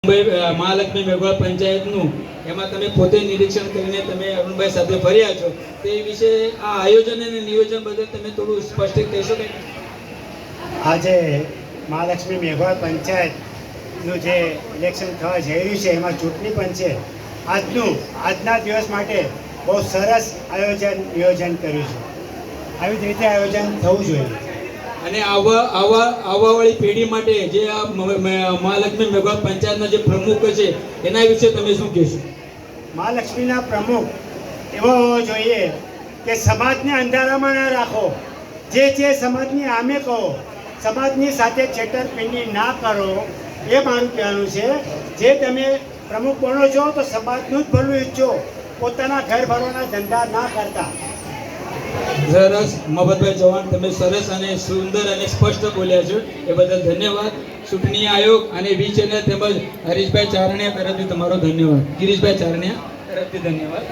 મહાલક્ષ્મી મેઘવાળ પંચાયતનું એમાં તમે પોતે નિરીક્ષણ કરીને તમે અરુણભાઈ સાથે ફર્યા છો તે વિશે આ આયોજન અને નિયોજન બદલ તમે થોડું સ્પષ્ટ કહેશો કે આજે મહાલક્ષ્મી મેઘવાળ પંચાયતનું જે ઇલેક્શન થવા જઈ રહ્યું છે એમાં ચૂંટણી પણ છે. આજના દિવસ માટે બહુ સરસ નિયોજન કર્યું છે. આવી જ રીતે આયોજન થવું જોઈએ. અને આવવાવાળી પેઢી માટે જે આ મહાલક્ષ્મી મેઘવાળ પંચાયતના જે પ્રમુખ છે એના વિશે તમે શું કહેશો? મહાલક્ષ્મીના પ્રમુખ એવો હોવો જોઈએ કે સમાજને અંધારામાં ના રાખો, જે સમાજની આમે કહો, સમાજની સાથે છેતરપિંડી ના કરો, એ મારું કહેવાનું છે. જે તમે પ્રમુખ બનો છો તો સમાજનું જ ભલું ઈચ્છો, પોતાના ઘર ભરવાના ધંધા ના કરતા. સરસ મફતભાઈ ચૌહાણ, તમે સરસ અને સુંદર અને સ્પષ્ટ બોલ્યા છો એ બદલ ધન્યવાદ. ચૂંટણી આયોગ અને વી ચેનલ તેમજ હરીશભાઈ ચારણિયા તરફથી તમારો ધન્યવાદ. ગિરીશભાઈ ચારણિયા તરફથી ધન્યવાદ.